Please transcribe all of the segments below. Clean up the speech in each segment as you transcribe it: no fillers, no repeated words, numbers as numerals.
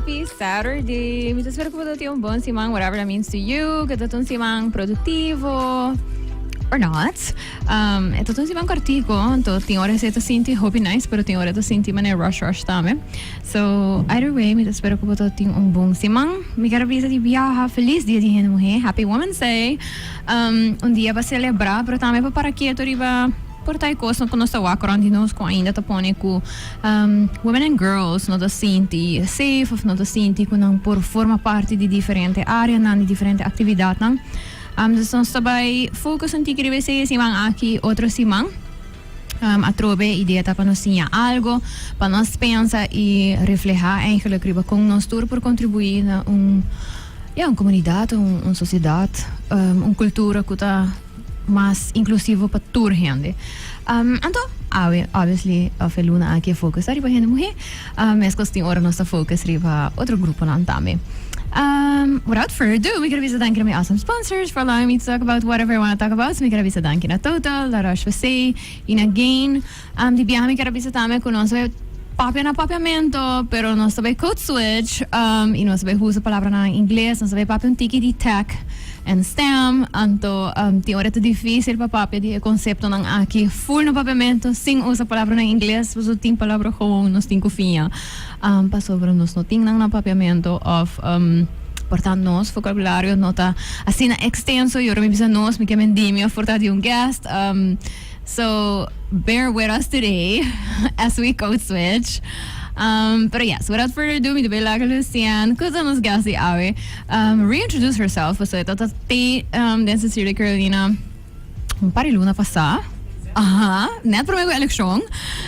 Happy Saturday! Mitas espero que po yung bon simang whatever that means to you. Que tatong simang produktivo or not. Ito tong simang kartiko. To ting oras ito sinti hope nice pero ting oras ito sinti man rush tame. So either way, mitas espero ko po ting bong simang. Mi karabisa di biyaha. Feliz dia di hende muhe. Happy Women's Day. Un dia pa celebrar pero tame pa para quieto riba. Por tayo ko, no kuno sa wakaran dinos ko ainda tapone ko women and girls no da sinti safe of no da sinti ko nang por forma parte di diferente area nan di diferente aktividad nang dus sabay focus on tikiribe se simang aki otro simang atrobe idea ta para nos sinha algo para nos pensa e reflejar eigenlijk riba com nos tour por contribuir na comunidade sociedade cultura que tá mais inclusivo para toda gente. Então, obviously, a feluna aqui focus arriba hende muhe, mas costing ora nossa focus arriba outro grupo nan tame. Without further ado, we gotta be thanking my awesome sponsors for allowing me to talk about whatever I want to talk about. So we gotta be thanking na Total, La Roche-Posay, Ina Gain. Di biyahe mi gotta be tame con nosso papia na papiamento, pero não sabe code switch, e não sabe usa palavra na inglês, não sabe papia tiki de tech and STEM, anto tem hora difícil para papia de conceito ng aqui full no papiamento, sem usa palavra na inglês, mas tem palavra com nos tem cofinha, pa sobre nos no ting na papiamento of portanto nos vocabulário nota assim na extenso, eu me bisa nos me quemen dimi of portanto guest. So bear with us today as we code switch. But yes, without further ado, mi debe laga Lucienne, kusa nos gasi awe, reintroduce herself. So ito tate, den Cecilia Carolina, pari luna pasa. Net pro mego eleksyon.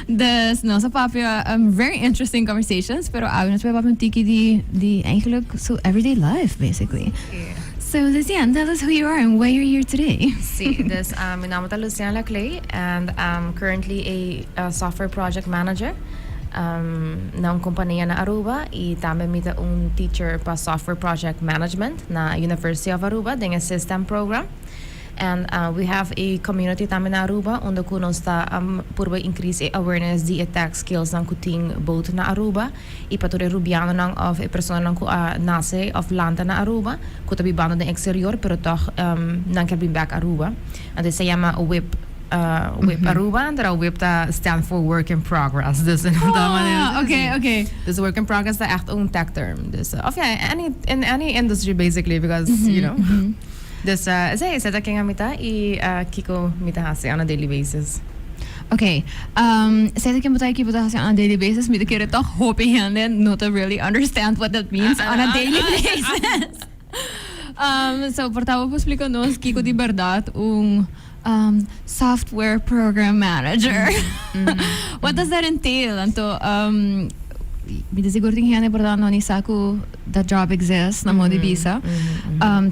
Dus no sa papia, very interesting conversations, pero awe na sa papia tiki di eigenlijk so everyday life basically. Yeah. So, Lucienne, tell us who you are and why you're here today. Sí, mi name es Lucienne Lacle, and I'm currently a software project manager ng kompanya na Aruba, y también mita un teacher pa software project management na University of Aruba, dengan system program. And we have a community tamen na Aruba onde kuno sta purba increase awareness di attack skills ng kuting boat na Aruba e patore rubiano ng of e persona ng nase of landa na Aruba kuta bibano ng exterior pero toch nang kabin back Aruba and se llama WIP Aruba and that WIP ta stand for work in progress dus okay dus work in progress ta echt een tech term dus of in any industry basically because you know Dus sa taking amita kiko mita hasi on a daily basis. Okay. Sa taking mita kiko hasi on a daily basis, mita kira toch hope hende not to really understand what that means on a daily basis. So portavo po explico nos kiko di verdad software program manager. What does that entail? Anto Mita siguro ting hende portano ni saku that job exists na mo di bisa.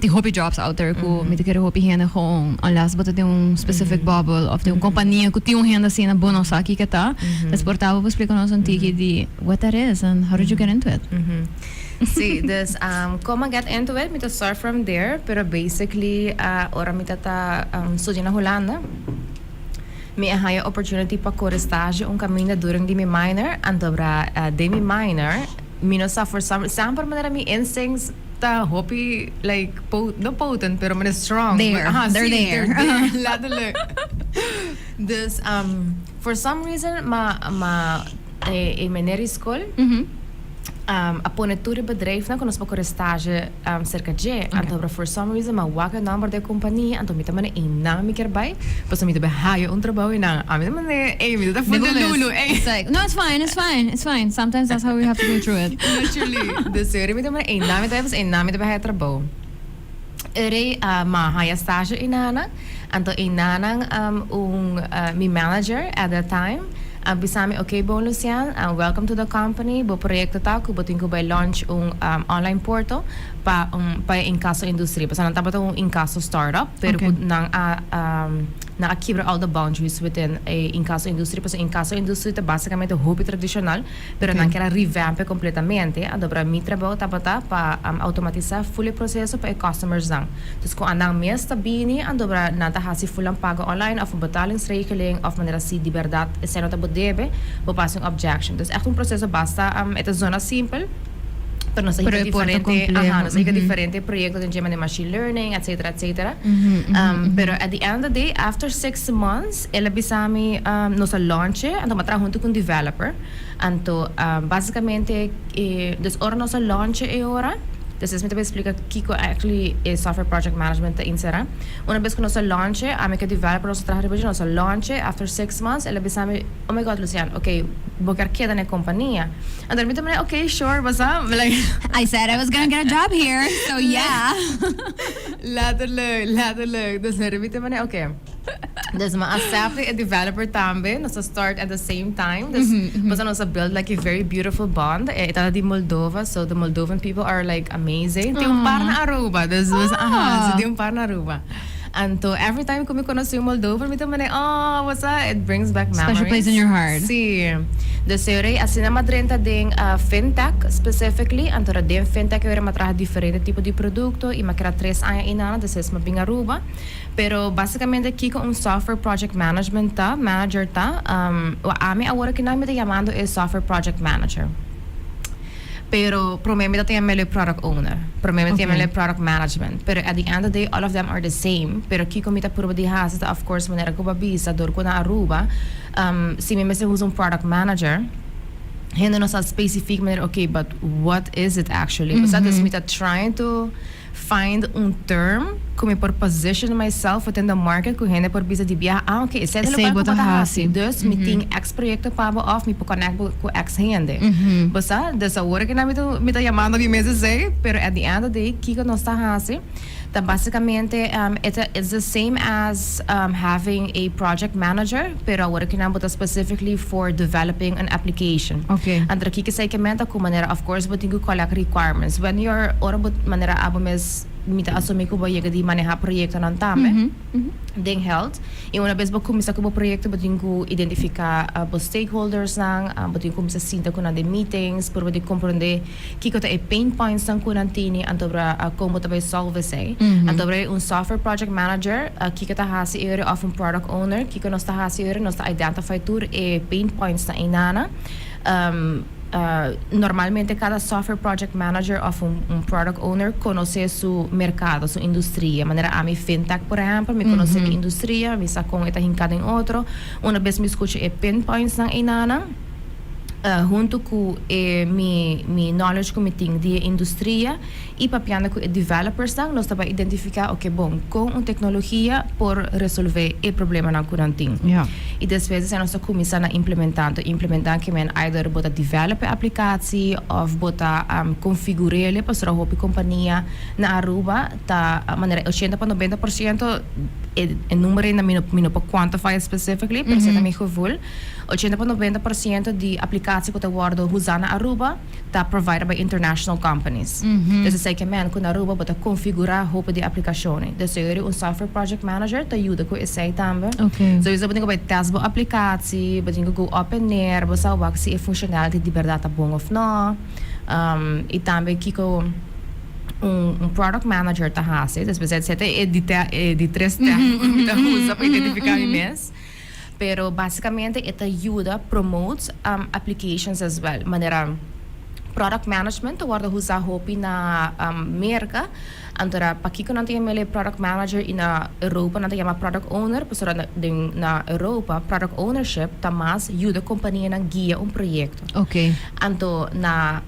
Ti hopi jobs out there ko mita kira hopi hende kung unless bata ti un specific bubble of ti un kompanya ko ti un hende sina bono saki kata. Tas portavo po explico nos un tiki di what that is and how did you get into it? Sí, dus como get into it, mita start from there, pero basically ora mita ta studie na Holanda. Mi haya opportunity pa ko stage un camina during di mi minor and dobra de mi minor minosa for some sample manera mi instincts ta hopi like no potent pero man strong they're there ladele this for some reason ma meneri school apone turi bedrijf na konos pa ko stage cerca de anto for some reason ma waka number de companhia anto mita man ina mi kerbay pas mita ba haya un trabaho ina amin man mi da fundo lulu it's like no it's fine sometimes that's how we have to go through it literally the serie mita man ina mita ba haya trabaho ere ma haya stage inana anto inanang mi manager at that time bisami okay bon Lucienne welcome to the company bo proyekto ta ko botin ko by launch online portal pa in caso industry pa sanang tapat un in caso startup pero nang nakakibra all the boundaries within a in caso industry pa in caso industry ta basicamente hobby tradicional pero nang kera revamp completamente adobra mi trabaho tapata pa automatizar fully processo pa customers lang dus ko anang mes tabini adobra nata hasi fulang pago online of betalingsregeling of manera si di verdad eseno ta debe, we passen objection. Dus echt een proces basta, het is zona simpel. Pero no sé Pero qué el puerto diferente, complejo. no sé qué diferente proyectos en tema de machine learning, etcétera, etcétera. Pero at the end of the day, after 6 months, ela bisami nos launch, então matra junto com developer. Então, basicamente, dus ora nos launch e ora. Dus me também explica Kiko actually é software project management da insera. Uma vez que nós launch, a minha developer nós trabalha depois nós launch after 6 months, ela bisami, oh my god, Lucienne, okay, vou querer na companhia. And then me também, okay, sure, basta, like I said I was gonna get a job here, so yeah. Letterlijk. Dus me também, okay. Dus ma accepte a developer também, nós start at the same time. Dus basta nós build like a very beautiful bond. Ita di Moldova, so the Moldovan people are like amazing. Tem par na Aruba, dus tem par na Aruba. And so every time que me conheci o Moldova, me também, what's that? It brings back memories. Special place in your heart. Sí. Dus eu assim na madrenta den fintech specifically, então den fintech eu matraha diferente tipo de produto e maquera 3 anos inana, dus é uma binga Aruba. Pero basicamente aqui com software project management manager o ami agora que nós me chamando é software project manager. Pero provavelmente tem melhor product owner, provavelmente tem melhor product management. Pero at the end of the day, all of them are the same. Pero aqui como por de hasa, of course, maneira que babisa, dor com na Aruba, se me se usa product manager, ainda não sabe específico, maneira, okay, but what is it actually? Because that is me trying to find term como por position myself within the market com gente por bisa de biar okay esse é o lugar que eu hasi dus me tem ex projeto para off me por connect com ex gente bossa dessa hora que na me tá chamando de meses sei pero at the end of the day que nós tá hasi tá basicamente it's the same as having a project manager pero agora que não specifically for developing an application okay and aqui que sei que menta com maneira of course but tem que collect requirements when you're ora maneira abomes mita assumir que vai de manejar projeto não também den health e uma vez vou começar com o projeto vou ter que identificar os stakeholders vou ter que começar a sentar com de meetings para poder compreender que é pain points são com antini então para como também solve sei então para software project manager que está hasi é of product owner que nós está hasi é nós está identify tur e pain points na inana normalmente cada software project manager of product owner conoce su mercado, su industria. Maneira a mi fintech, por exemplo, me conoce mi industria, me sa com eta hincada em outro. Uma vez me escute e pinpoints ng inana, junto com mi knowledge que me tenho de indústria e papiando com developers nós também identificar bom com uma tecnologia por resolver o problema na curantin e das vezes nós começamos a implementar que men either bota develop a aplicação ou bota configurar para sua roupa companhia na Aruba tá maneira 80 para 90% é número na mino para quantify specifically pero se também gevoel 80 para 90% de aplicatie que worden usada na Aruba está provided by international companies. Dus sei que man com Aruba bota configurar roupa de aplicações. Dus eu software project manager te ajuda com esse também. Okay. So isso botinho vai teste a aplicatie, botinho go open air, bosa o se é funcionality de verdade bom ou não. E também que com product manager tá hasi, dus você é de três termos que usa para identificar imenso. Pero basicamente it ajuda promotes applications as well. Maneira product management wordt usado hopi na merka. Antara pakiko nanti mele product manager na Europa nanti yama product owner. Pasora na Europa product ownership tamas ajuda companhia na guia projeto. Okay. Anto na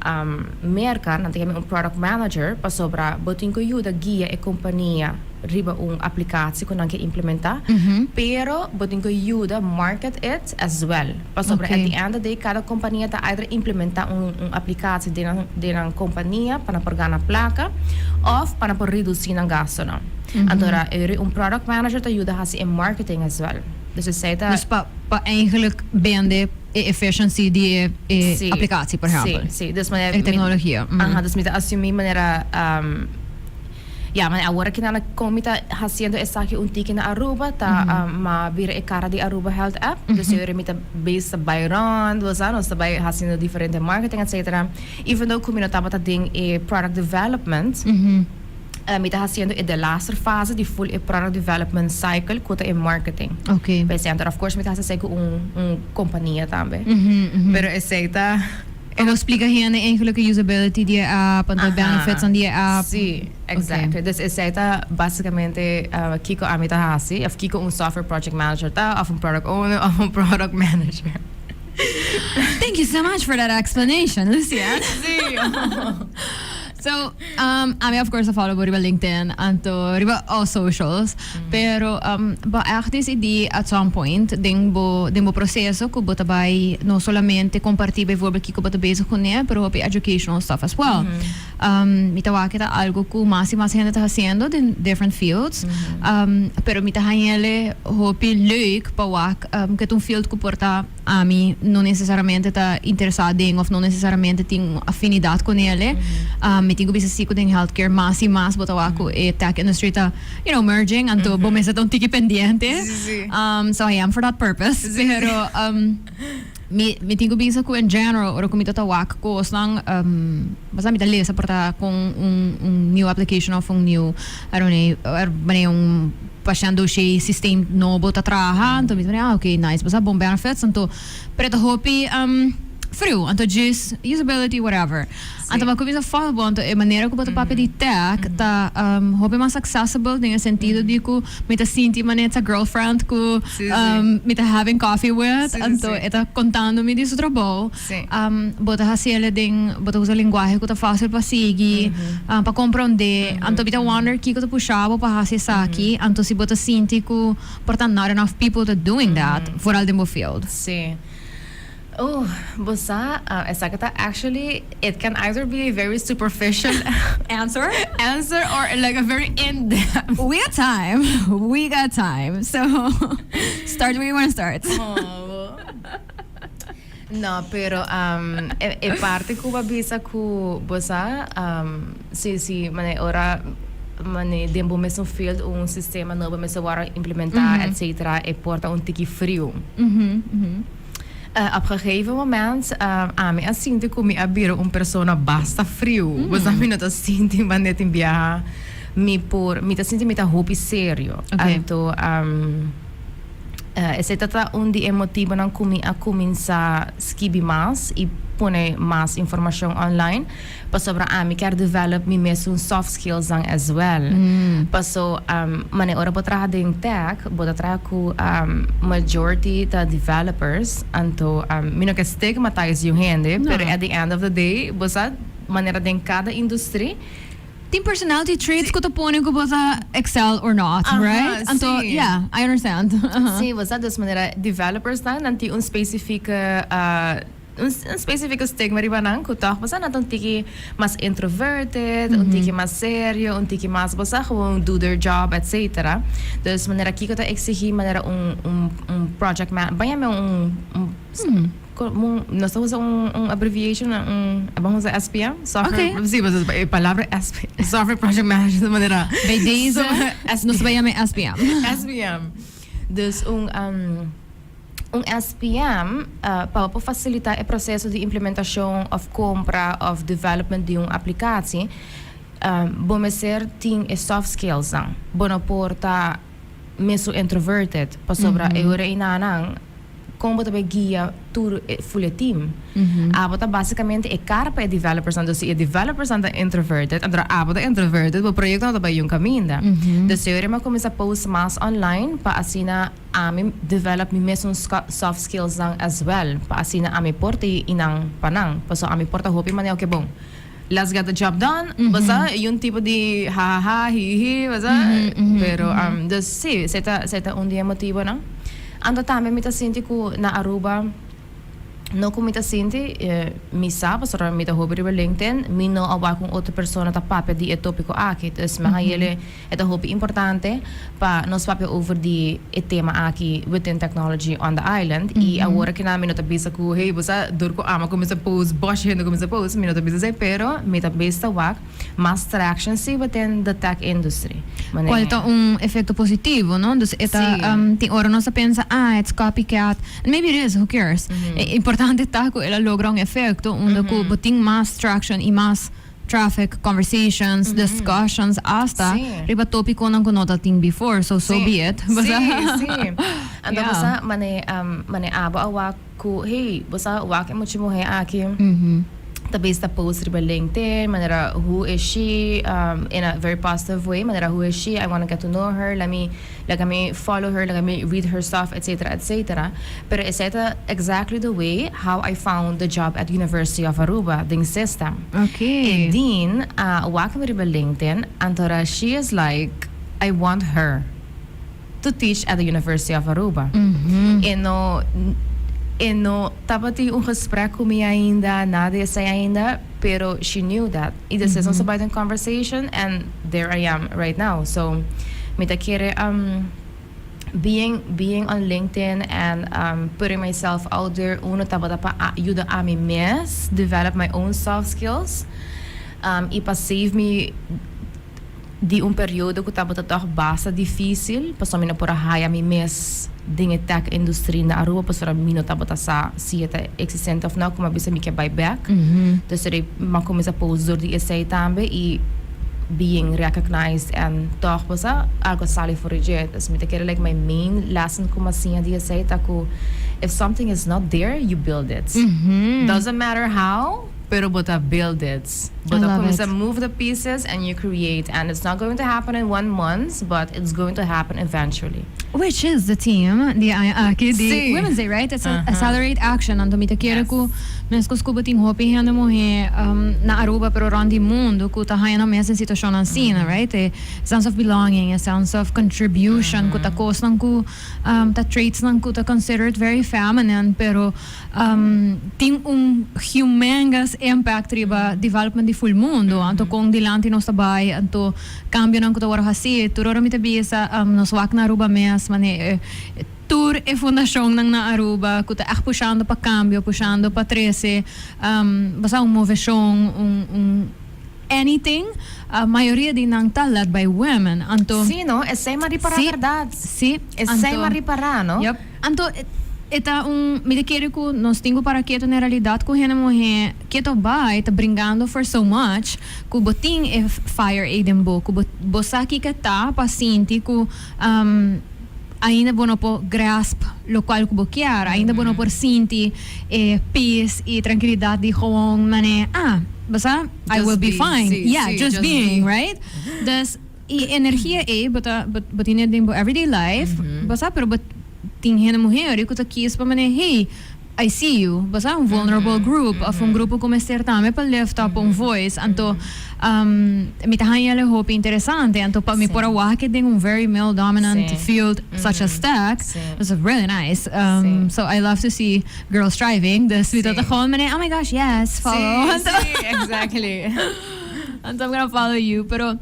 merka nanti yama product manager pasobra botinko ajuda guia companhia riba aplicatie que não quer implementar, pero botinho ajuda market it as well. Pasobra at the end of the day cada companhia está either implementar aplicatie de uma companhia para ganhar placa ou para reduzir a gasto não. Agora product manager te ajuda a em marketing as well. Dus het zei dus eigenlijk bende efficiency die applicatie per exemplo. Sim, dus maar technologie. Dus met assumir maneira mas agora que nós comita fazendo essa aqui ticket na Aruba, tá ma vira cara de Aruba Health App, dus eu remita based by run, nós também fazendo diferente marketing etc. Even though como nós tava ding product development, me tá fazendo de laatste fase de full product development cycle quanto marketing. Okay. By center of course me tá fazendo com companhia também. Pero essa Ela explica hen eigenlijk usability die app, en de benefits aan die app. Sim, exactly. Dus is ita basicamente kiko amita hasi, of kiko software project manager ta, of product owner, of product manager. Thank you so much for that explanation, Lucienne. Sim. So, I of course follow riba LinkedIn and riba all socials. Pero ba echt is idee at some point ding bo processo ko bota bay no solamente compartir bijvoorbeeld kiko bota bezig con ne, pero op educational stuff as well. Mitawa kita algo ko mas gente está haciendo in different fields. Pero mitahanyele hopi leuk pa wak que un field ko porta a mí no necesariamente está interessado em of não necessariamente tem afinidade com ele. Metingo bisa siku ding healthcare mas bota wako tech industry ta merging anto bomesa tong tiki pendiente. So I am for that purpose. Pero metingo bisa ko in general or kumita ta wak ko oslang basta mita lesa porta com new application of new I don't know yung pasando siya system novo ta traha anto mita okay nice basta bom benefits anto preto hopi frio, anto just usability whatever. Anto ba começa a falar bom, a maneira como o papel de tech tá hobby mais accessible no sentido de que me tá sentindo maneira girlfriend que me tá having coffee with, anto tá contando me disso trabalho. Bota hacer ding, bota usar linguagem que tá fácil para seguir, para compreender. Anto bita wonder que tá puxava para fazer isso aqui, anto se bota sentir que portanto not enough people that doing that for all the field. Sim. Oh, bosa, actually, it can either be a very superficial answer or like a very in-depth. We got time. So, start where you want to start. Oh. No, pero parte ko babisa ko bosa si mane ora mane dembo mesmo field sistema novo mesmo wara implementar etc. e porta tiki frio. Op een gegeven moment, ami asinti kumi abiro persona basta frio. Basta mi nota sinti manet in biaha mi ta sinti mi ta hopi serio. Anto ese tata di emotivo nan kumi a cominça skibi mas e pone mas informação online. Pasobra ami quer develop mi mesmo soft skills as well. Paso mane ora botra ding tech, botra tra ku majority ta developers anto mino que stigmatize yung hende, pero at the end of the day, bosa manera ding cada industry tem personality traits ko to pone ko bota excel or not, right? Anto, yeah, I understand. Sim, bosa dos manera developers na nanti specifica stigma riba nang kutak basta natong tiki mas introverted, tiki mas serio, tiki mas basta gewoon do their job, etc. Dus manera kiko ta exigir manera project man, banyak nós usamos abbreviation vamos usar SPM software sim mas a palavra software project manager de maneira bij deze nós vamos SPM dus SPM para facilitar o processo de implementação of compra of development de aplicatie bom ser tem soft skills dan bom porta meso introverted para sobra eure inanang como também guia tudo full team. Abota basicamente cara para developers, então se developers anda introverted, andra abota introverted, o projeto não também yung caminho. Então se eu começar a post mais online para asina ami develop mi mesmo soft skills as well, para asina ami porta inang panang, paso ami porta hopi man okay bom. Let's get the job done. Basta yung tipo de ha hi basta. Pero dus sí, seta un dia motivo na. Ando também me sinti ko na Aruba no ko me sinti mi sabe sora me hobby riba LinkedIn mi no awa com outra persona ta pape di tópico aqui dus ma ele é hobby importante pa nos pape over di tema aqui within technology on the island e agora que na me no ta bisa ko hey bosa dur ko ama começa post bosh hende começa post me no ta bisa say pero me ta besta wak mas traction si within the tech industry. Qual tá efeito positivo, não? Dus eta tem hora nós pensa it's copycat and maybe it is, who cares? Importante tá que ela logra efeito onde que boting mais traction e mais traffic conversations, discussions, hasta riba topiko ng kunotating before. So be it. Basta, Ando Yeah. basta mane abo awak ku hey basta awak mo chimo hey aki. Tabis the post riba LinkedIn, manera who is she in a very positive way, manera who is she, I want to get to know her, let me follow her, let me read her stuff, etc. etc. Pero is that exactly the way how I found the job at University of Aruba, the system. Okay. And then awak mo riba LinkedIn, antora she is like, I want her to teach at the University of Aruba. E no, tapati un gesprek kumi ainda, nada is ainda, pero she knew that. It is about a conversation, and there I am right now. So, mita kere being on LinkedIn and putting myself out there, uno tapata pa ayuda a mi mes develop my own soft skills. Ipa save me di un periodo ko tapata toch basta difícil, paso mina por haya mi mes dinge tech industry na Aruba pasora mino tabata sa siete existent of now kuma bisa mi ke buy back. Dus er makomisa post door die essay tambe i being recognized and toch basa algo sali for reject. Dus mi te kere like my main lesson kuma siya die essay taku if something is not there you build it. Doesn't matter how, pero bota build it. Bota kumisa move the pieces and you create, and it's not going to happen in 1 month, but it's going to happen eventually. Which is the team, the Women's Day, right? It's a accelerate action. Anto mita kere ku mesko skubating hopi hende muhe na Aruba pero randi mundo ku tahaya na mesa sitwasyon ang sina, right? A sense of belonging, a sense of contribution ku ta kos nang ku ta traits nang ku ta considered very feminine pero ting humongous impact riba development di full mundo. Anto kung dilanti no sabay anto cambio nang ku ta waro hasi turoro mita bisa nos wak na Aruba mes mane tour e fundação na Aruba kuta puxando para cambio puxando para 13 basta moveção anything a maioria de nang led by women anto sí no é sem maripara verdade sí é sem maripara no yep anto eta me quero que nós tenho para que na realidade com a mulher que to vai tá brincando for so much que botin é fire aiden bo que bosaki que tá paciente que ainda bono por grasp lo qual que boquear ainda bono por sentir peace e tranquilidade de gewoon mané basta I will be fine just being right das e energia botin de everyday life basta pero ting hena mulher e que tá aqui para mané hey I see you, basta vulnerable group of grupo como também para lift up voice anto mi tahanya le hope interessante anto pa mi pora wake ding very male dominant field such as tech. It's really nice. So I love to see girls striving. This with the whole oh my gosh, yes, follow. Exactly. And I'm gonna follow you, pero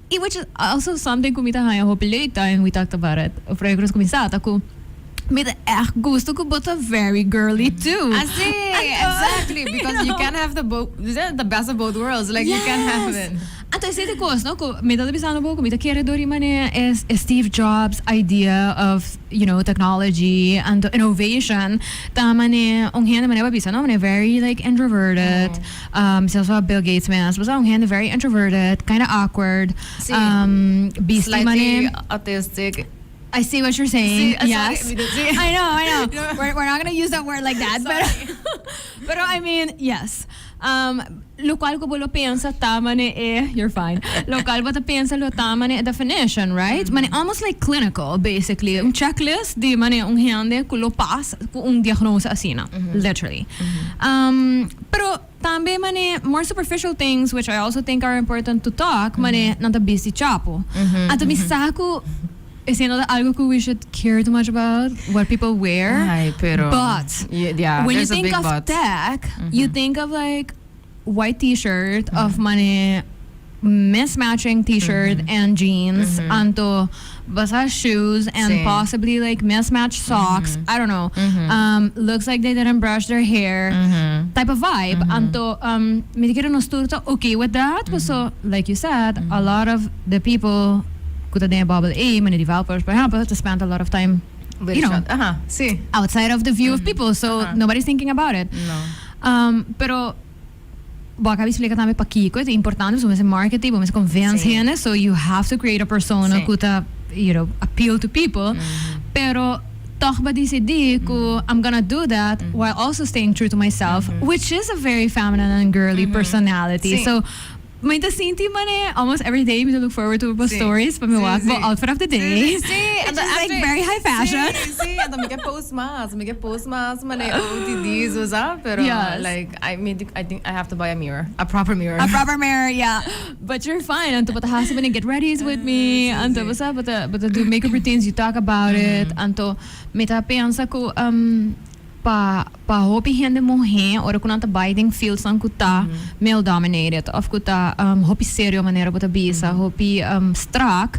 which is also something ko mi tahanya hope later and we talked about it. Of regros kumisata ko met echt gusto ko but very girly too. Exactly, because you can have the best of both worlds. Like you can have it. Anto ese course no ko me dado bisano po ko me kere dori mane is Steve Jobs' idea of technology and innovation. Ta mane ong hende mane ba bisano mane very like introverted. So Bill Gates man was ong hende very introverted, kind of awkward. Beastly mane autistic. I see what you're saying. Yes. Sorry. I know. We're not going to use that word like that. But I mean, yes. Lo qual ko bolo pensa tama ni you're fine. Lo qual bata pensa lo tama ni definition, right? Mane almost like clinical, basically. Un checklist di mane un hende ko lo pas ko un diagnosa asina, literally. Pero tambe mane more superficial things which I also think are important to talk, mane nanta busy chapo. Ato misako is algo que we should care too much about what people wear. But when you think of tech, you think of like white t-shirt of money mismatching t-shirt and jeans anto basa shoes and possibly like mismatched socks. I don't know. Looks like they didn't brush their hair type of vibe. Anto me quiero nos turta okay with that. So like you said, a lot of the people kuta din bubble many developers perhaps to spend a lot of time outside of the view of people, so nobody's thinking about it. No. Pero baka explica também para Kiko, é importante, você marketing, você convence gente, so you have to create a persona que tá, appeal to people. Pero toch ba decidi ko I'm gonna do that while also staying true to myself, which is a very feminine and girly personality. So may sinti man almost every day we look forward to stories pa walk outfit of the day. And like very high fashion. And may post mas man OTDs was up, pero like I think I have to buy a proper mirror. A proper mirror, yeah. But you're fine. Anto bata has to get ready with me. Anto bata do makeup routines, you talk about it. Anto meta pensa ko pa hopi hende muhe ora kunanta biting fields ang kuta male dominated of kuta hopi serio manera bota bisa hopi strak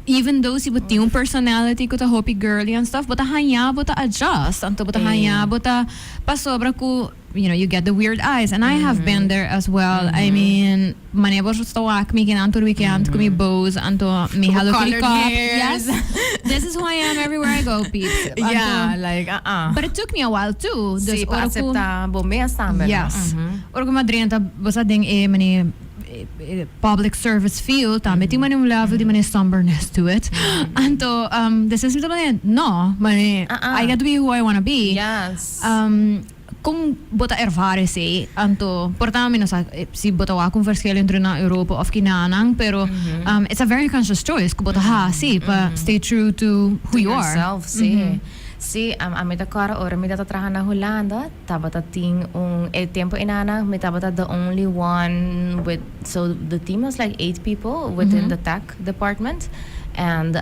even though si buti yung personality kuta hopi girly and stuff bota hanya bota adjust anto bota hanya bota pasobra ku you get the weird eyes, and I have been there as well. I mean, manebo sa wak mi kinanto weekend kumi bows anto mi Hello Kitty cup. Yes, this is who I am everywhere I go, peeps. Yeah, like But it took me a while too. Si pa accepta bomea stammer. Yes. Or ko madrinta basta ding mani public service field tama ti mani level di mani somberness to it. Anto this is no mani I got to be who I want to be. Yes. Kung bota ervare si anto portami na si bota wa kung verschil entre na Europa of kinanang pero it's a very conscious choice kung bota si pa stay true to who you are. Yourself, si amita kara ora mi trabajar na Holanda tabata ting el tiempo inana mi tabata the only one with so the team was like 8 people within the tech department, and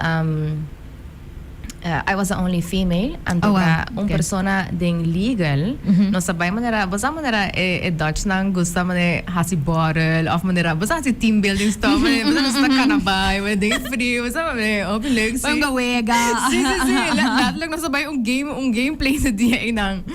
I was the only female and persona ding legal no sabay manera basta manera Dutch nang gusto man hasi bottle of manera basta si team building stuff man basta kanabay man ding free basta man open legs pang gawega si lahat lang nasabay gameplay sa dia inang.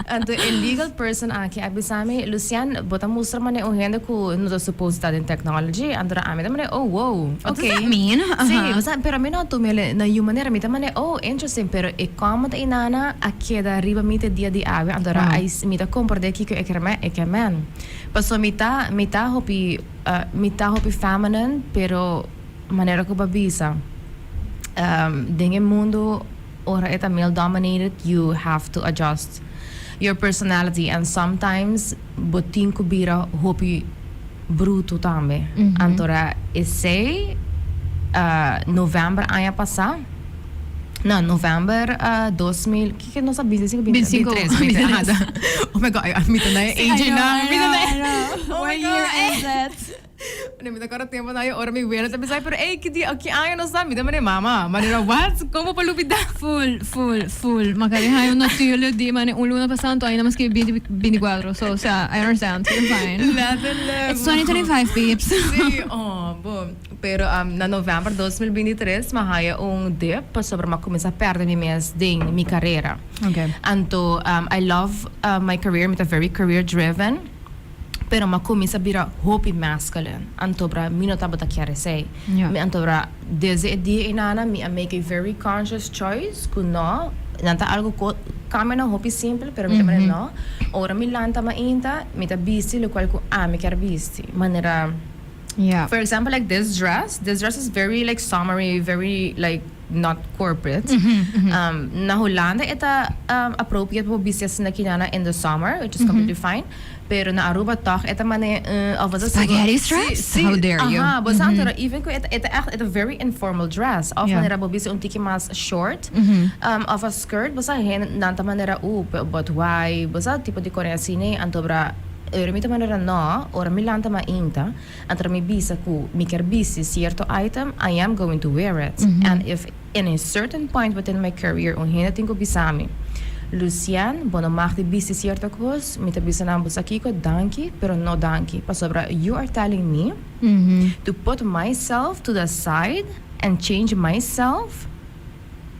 And the illegal person aki abisami Lucienne bota mustra man hende ko no supposed study in technology and amin man wow, what does that mean? Si basta pero mi no tumele na yung manera mi man interesting pero comment inana akeda riba mite dia di ave andora ai mita comporde kiko ekermen paso mita hopi feminine pero manera ko babisa dinge mundo ora eta male dominated, you have to adjust your personality, and sometimes botin kubira hopi bruto tambe antora esse November aya passa November 2000 que nossa business 25 oh my god I'm na age na what year is it? Ne me agora tempo na hora me ver sabe sai pero que ayo no sabe me mama manera what como palupida full magari hayo natural di mane un luna passando ainda mas que 24 so I understand you're fine it's 2025 peeps sí bom pero na November 2023 mahaya dip sobre começar a perder minha carreira. Okay. Anto I love my career, I'm very career driven. Pero começa a virar hopi masculine. Anto bra mi nota bota chiare sei. Mi anto bra desde dia inana mi make a very conscious choice kuno nanta algo kame na hopi simple pero mi tamane no. Ora mi lanta ma inta mi ta bisti lo qual ku mi chiar bisti. Manera for example, like this dress is very like summery, very like not corporate. Na Holanda ita appropriate po business na kinana in the summer, which is completely fine. Pero na Aruba toch ita mane spaghetti straps? How dare you? Basta even ko ita very informal dress. Of manera po bisi tiki mas short of a skirt. Basta nanta manera but why? Basta tipo di Korea sine antobra mi manera no, ora mi lanta ma inta, antra mi bisa ku mi kerbisi certo item, I am going to wear it. And if in a certain point within my career, hina tinko bisami, Lucienne, bono magdi bisi certo kos, mi ta bisa nambo sa kiko, danki, pero no danki. Pasobra, you are telling me to put myself to the side and change myself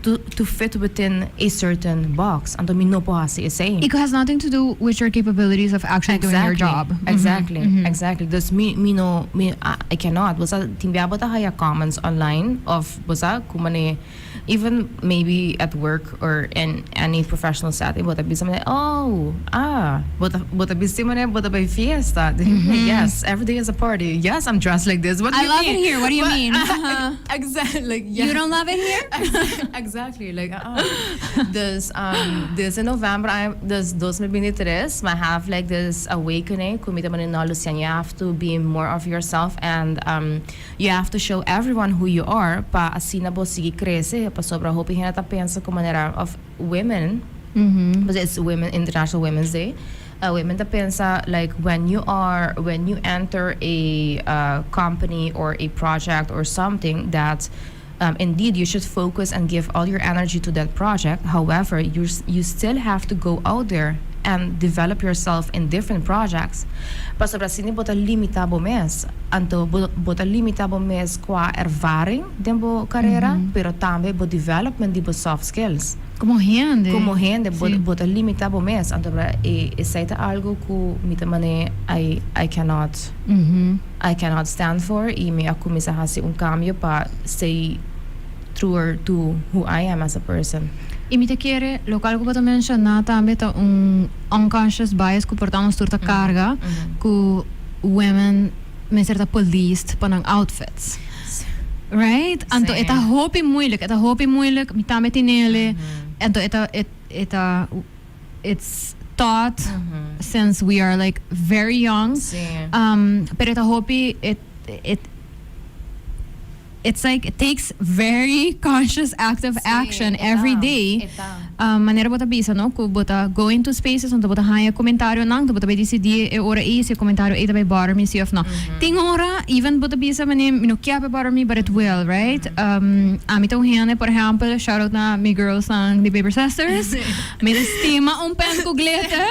to fit within a certain box. And no po hasi is saying. It has nothing to do with your capabilities of actually doing your job. Exactly. Thus I cannot. Basta timbiabo ta haya comments online of basta kumane even maybe at work or in any professional setting, bota bisa man, bota bisa man, bota by fiesta. Yes, every day is a party. Yes, I'm dressed like this. What do I you love mean? it here. What do you mean? Exactly. Like, yes. You don't love it here? Exactly. Like, this in November, this 2023, I have like this awakening. Kumita man na Lucienne, you have to be more of yourself, and you have to show everyone who you are. Pa asina bo sige krese. Pa sobra hoping hinata pensa ko manera of women. Because it's International Women's Day. Women that pensa like when you enter a company or a project or something that indeed you should focus and give all your energy to that project. However, you still have to go out there and develop yourself in different projects. Pas sobra sini bota limitabo mes. Anto bota limitabo mes qua ervaring dembo carrera, pero tambe bo development di bo soft skills. Como hende. Bota limitabo mes. Anto bra saita algo ku mita mane I cannot stand for. I me aku misa hasi un cambio pa stay truer to who I am as a person. E mi te quiere, lo que algo também mencionar também tá unconscious bias que portamos toda carga que women me certa policed para outfits. Right? Anto eta hopi moeilijk, mi também tinele. Anto it's taught since we are like very young. Pero eta hopi it's like it takes very conscious active action every day. Maneira bota bisa, no? Ku bota go into spaces onde bota haya comentário nang, tu bota vai decidir ora esse comentário aí vai bother me se of no. Ting ora even bota bisa mane no kia bother me but it will, right? Amito hene por exemplo, shout out na my girls sang the Paper Sisters. Me estima pen ko glitter.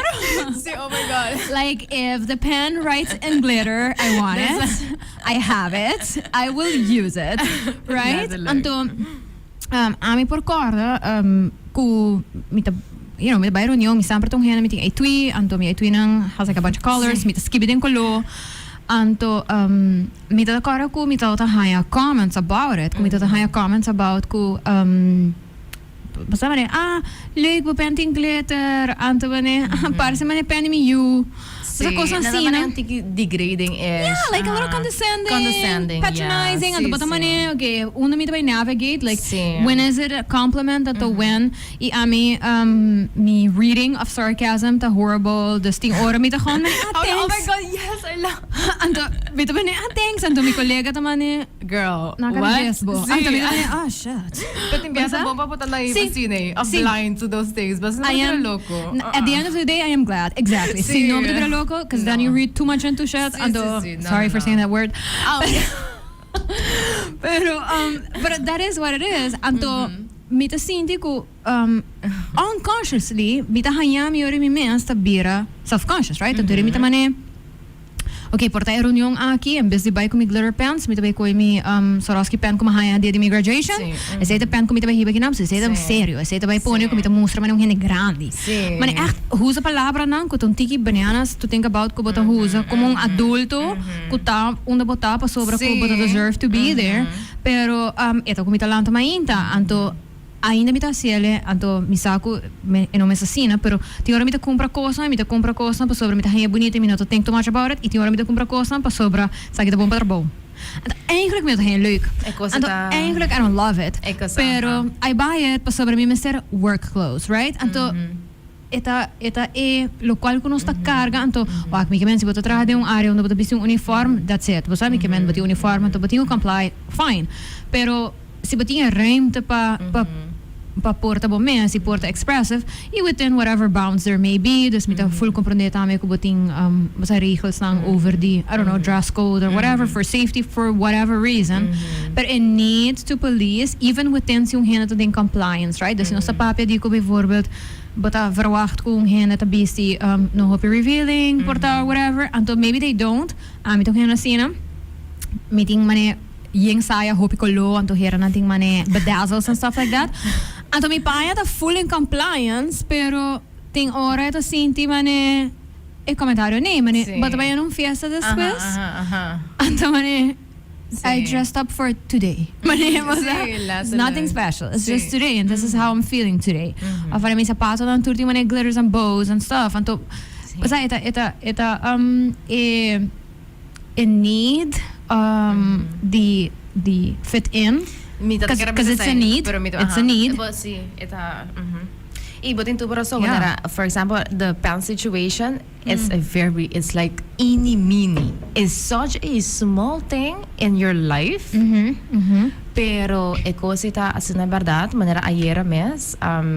Oh my god. Like if the pen writes in glitter, I want it. I have it. I will use it. Right? Anto ami por corda ku mita mita bayro niyo mi sempre tong hena miting etui anto mi etui nang has like a bunch of colors mita skibiden kolo anto mita da corda ku mita ta haya comments about it ku mita ta haya comments about ku basta mane leuk bo painting glitter anto mane parse mane pen mi you. Sa cosa sina degrading is like a little condescending patronizing and the money okay una mi by navigate like when is it a compliment that the when ami me reading of sarcasm the horrible the sting ora mi ta gewoon oh my god yes I love anto bito ba thanks anto mi kollega ta mane girl what anto mi shit but imbiasa bomba po talaga sine of blind to those things but I am loco at the end of the day I am glad exactly see no loco because then you read too much into shit sorry for saying that word pero but that is what it is anto mita sinti ko unconsciously mita hayami ori mi men sta bira self-conscious right anto mita mane okay, porta a reunião aqui, em vez de vai com mi glitter pens, mi também com mi Swarovski pen como haya dia de mi graduation. Esse pen como mi também hiba kinam, esse é sério, esse também põe como mi mostra mas não é grande. Mas echt, usa palavra não, que tu tiki bananas, tu think about que bota usa como adulto, que tá onde botar para sobra que bota deserve to be there, pero eto como mi talento mainta, anto ainda me tá ciele anto mi saco e não me assassina pero tem hora me tá compra coisa para sobra me tá é bonita me não think too much about it e tem hora me tá compra coisa para sobra sabe que tá bom para bom anto eigenlijk me tá leuk anto eigenlijk I don't love it pero I buy it para sobra me ser work clothes right anto eta lo qual con sta carga anto mi que se bota traje de área onde bota um uniforme that's it você sabe que men bota uniforme anto bota comply fine pero se botinha ruimte pa porta bom men, se porta expressive, e within whatever bounds there may be, dus met full compreender daarmee boting basta regels lang over die, I don't know, dress code or whatever, for safety, for whatever reason. But it needs to police, even within yung hena to din compliance, right? Dus sa papia di ko bijvoorbeeld, bata verwacht ko hena ta bisti no hope revealing, porta whatever, until maybe they don't, mitong hena sina, meeting mane yung saya hope ko lo anto hera nating mane bedazzles and stuff like that. Anto mi paia ta full in compliance, pero ting ora ito sinti mane e commentario ne mane, but ba yan fiesta después? Anto mane I dressed up for today. It's nothing special. It's just today, and this is how I'm feeling today. Afara may sapato ng turti mo glitters and bows and stuff. Anto, basta ita need the fit in. Because it's a need. It's a need. But see, but into for example, the pants situation is it's like eeny meeny. It's such a small thing in your life. Pero ekosita asina verdad manera ayer mes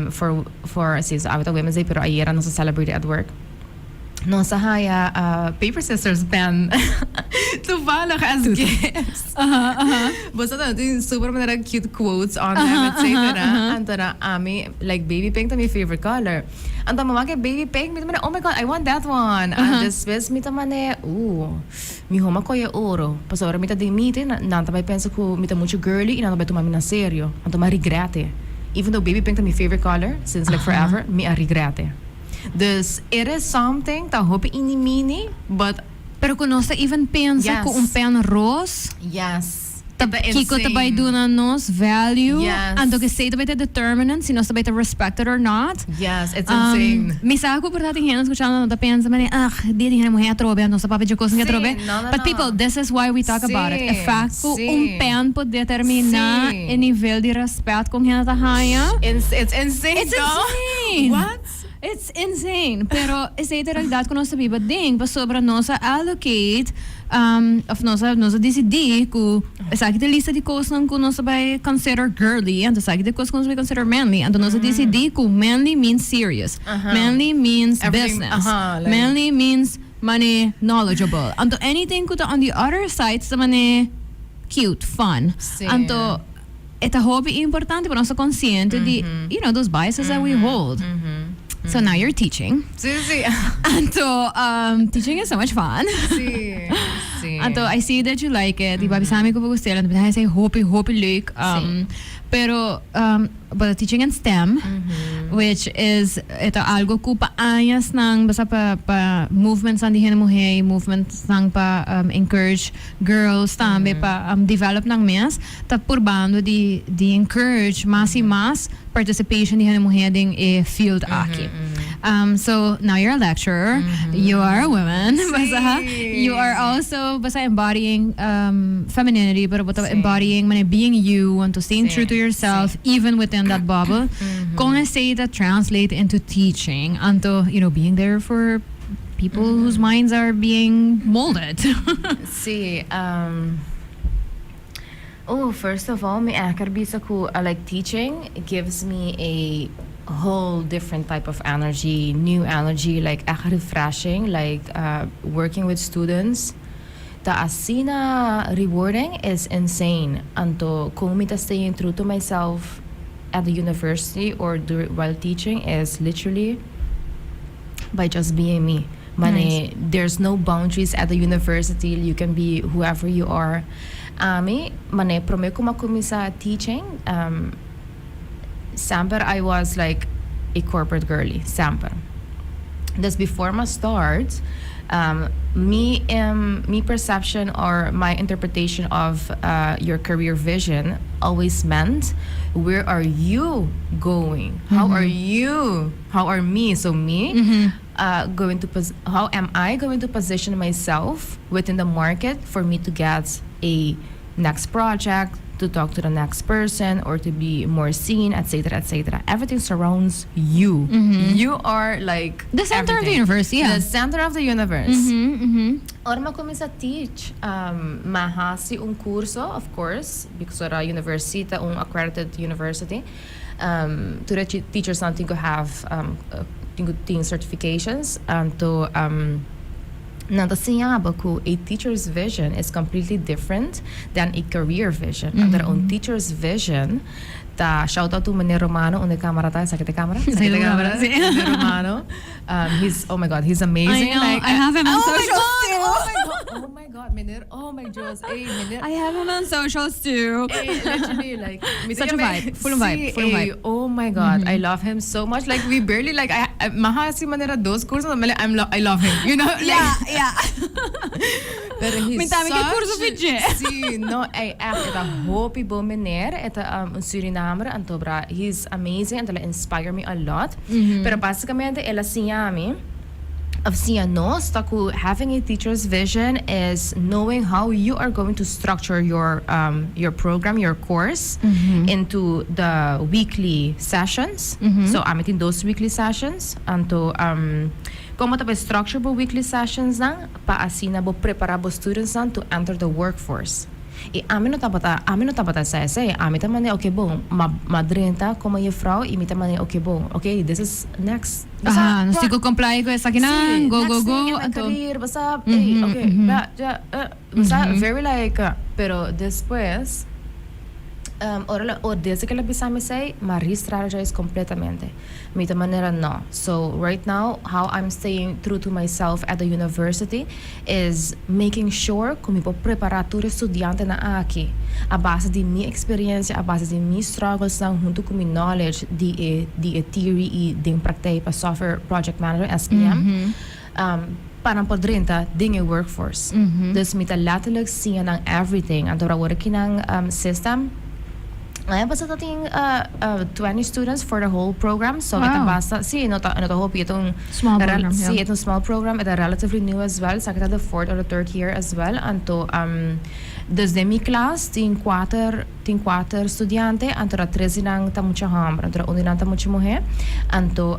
for since awita Women's Day pero ayer no sa celebrate at work. No sahaya paper scissors pen toevallig as gifts. Basta na yung super manera cute quotes on them etc. Antara ami like baby pink to my favorite color. Anta mamake baby pink mita oh my god I want that one. And this was mita mane mi homa ko ya oro. Pasora mita di mite nanta may pensa ko mita mucho girly inanta bay tumami na serio. Anta ma regrete. Even though baby pink to my favorite color since like forever mi a regrete. Dus it is something that hope ini mini, but pero kung nosa even pensa kung pen rose, kiko tabay doon nos value, ando que say tabay determinant, si nosa tabay respect it or not. Yes, it's insane. Misa ko por tating hen escuchando no pensa mane di hen muhe atrobe no sa papa de coisa atrobe. But people, this is why we talk about it. In fact, kung pen pode determinar o nível de respeto com hen tahaya. It's insane. It's insane. What? It's insane. Pero essa realidade que nós sabemos ding, para sobre nossa allocate, of nossa decidir que essa que lista de coisas que nós vai consider girly, and essa que coisas que nós vai consider manly, and nós decidir que manly means serious, manly means business, manly means money knowledgeable, and anything que on the other side sa money cute, fun, and esta hobby importante para nossa consciente de those biases that we hold. So now you're teaching. Sí. And teaching is so much fun. Sí. And I see that you like it. Iba bisami ko po gusto. And I say hope leuk. Pero but teaching in STEM, which is ito algo ko pa ayas ng basta pa movements ang dihin muhe, movements ng pa encourage girls tambe pa develop ng mes ta purbando di encourage mas e mas participation dihin muhe ding field aki. So now you're a lecturer, you are a woman, basta you are also basta embodying femininity, but embodying being you and to staying true to yourself even within that bubble. Kung I say that translate into teaching and to being there for people whose minds are being molded. See, first of all, me akarbisa ko like teaching gives me a whole different type of energy, new energy, like refreshing, like working with students. The asina rewarding is insane. Anto kung mita staying true to myself at the university or while teaching is literally by just being me. Nice. There's no boundaries at the university. You can be whoever you are. Mane prome kumakumi sa teaching. Samper I was like a corporate girly. Samper. That's before my start. Me perception or my interpretation of your career vision always meant where are you going? How are you? How are me? So me going to how am I going to position myself within the market for me to get a next project, to talk to the next person, or to be more seen, etc., etc. Everything surrounds you. You are like the center everything. of the universe. Yeah, the center of the universe. Orma comienza a teach. Mahasi un curso, of course, because era universita, un accredited university. To the teachers something to have certifications and to Nantasiyaba ko, a teacher's vision is completely different than a career vision. And their own teacher's vision, shout out to Mane Romano on the camera tayo. Sakit camera? Mane Romano. He's, oh my God, he's amazing. I know, I have him on socials too. Oh my God, Mane, oh my Diyos. I have him on socials too. Literally, like, such a vibe, full of vibe. Oh my God, I love him so much. Like, we barely, like, mahasi manera dos kursos, I love him, you know? Yeah. Pero he's Minta mi che curso fidje. Sì, no, è een hoopie boom meneer. Het een Surinamer, antobra. He's amazing, and he inspire me a lot. Pero basicamente, ela siami. Of CNOs, having a teacher's vision is knowing how you are going to structure your program, your course, into the weekly sessions. So I'm in those weekly sessions. And to como tabi structure bo weekly sessions na paasina bo prepara bo students na to enter the workforce. Amin no tabata sa amin tamane okay bo madrenta como ye frau imi tamane okay this is next Aha, no stigo comply ko sa kinan go ato career basta okay basta very like pero después desde que la bisame say ma re-strategize completamente mita manera no. So right now how I'm staying true to myself at the university is making sure que me puedo preparar todo estudiante na aqui a base de minha experiência, a base de minha struggles junto com minha knowledge de theory e de praktijk para software project manager SPM para poder dinge workforce. Dus mita letterlijk zien aan everything en door working aan system. I was taking 20 students for the whole program. So Wow. basta hope itong Small program, yeah. itong small program it's relatively new as well. Sa the fourth or the third year as well. Anto dus de mi class tin quater estudiante anto ra 13 nang tamucha hamra anto ra 1 nang tamucha muhe anto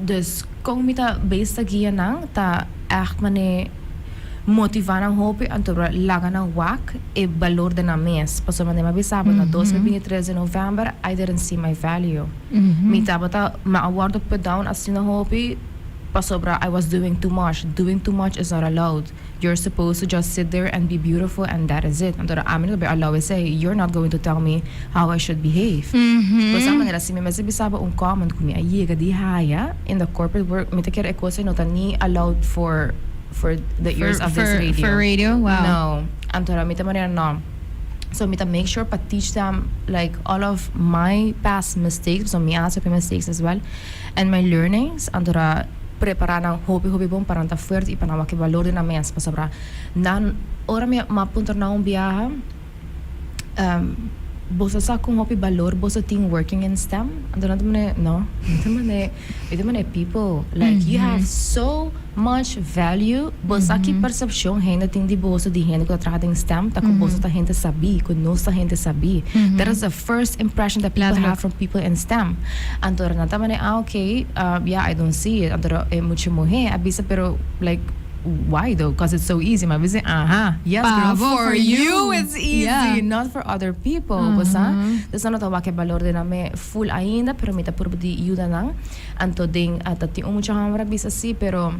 dus kung mita base ta gia nang ta echt mane motivar ang hope anto laga ng wak e valor de na mes paso man mabisabo na 2023 de November I didn't see my value mita bata ma-award up down as na hope pasobra I was doing too much is not allowed. You're supposed to just sit there and be beautiful and that is it. Anto amin be always say you're not going to tell me how I should behave. Basta manera si me bisabo un comment kumi ayiga di haya in the corporate work mita kere ekose no tani allowed for the ears of this radio. For radio, wow. No. Antora mita manera no. So mita make sure pa teach them like all of my past mistakes, so me also mistakes as well, and my learnings. Antora preparar ng hobby bom para ta fuerte e para na valor de na mes pa sobra. Nan ora me mapuntar na un biyahe. Bosa sa kung hopi valor bosa ting working in STEM andon ito man people like you have so much value bosa ki perception henda ting di bosa di henda ko trabalha em STEM ta ko bosa ta gente sabi ko no sa gente sabi that is the first impression that people have from people in STEM andon na tamane okay yeah I don't see it andon mucho muhe abisa pero like why though? Because it's so easy. My visit, yes, girl, for you it's easy, not for other people. Basta, desa na tawa ke valor de na me full ainda, pero mita purbo di yuda nang, anto ding tati umucha hamra bisa si, pero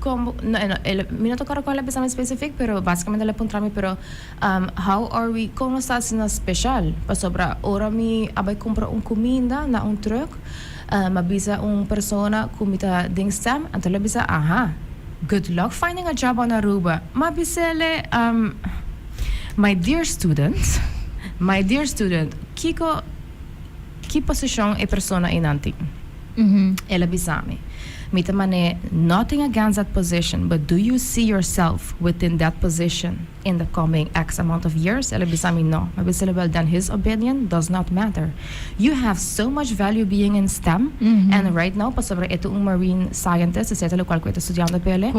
como mina tocar ko la bisa specific, pero basicamente le puntrami, pero how are we? Como está sina special? Pasobra ora mi abay compra un comida na un truck. Mabisa persona kumita ding STEM and bisa good luck finding a job on Aruba mabisele my dear student kiko ki position e persona inanti ela bisami mita mane nothing against that position but do you see yourself within that position in the coming X amount of years ela bisami no mabisele well then his opinion does not matter you have so much value being in STEM and right now pasobra ito marine scientist etc lo qual ko ito estudiando pele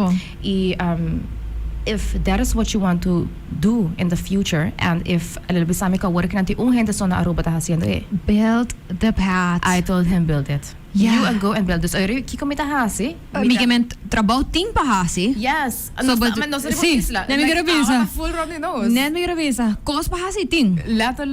if that is what you want to do in the future and if bisami ka work nanti hende so na Aruba ta haciendo build the path. I told him build it. You and go and build this. Oye, kiko mita hasi? Migemen trabaho ting pa hasi? Yes. So but si, nemi visa. Full running nose. Nemi visa. Kos pa hasi ting. Later.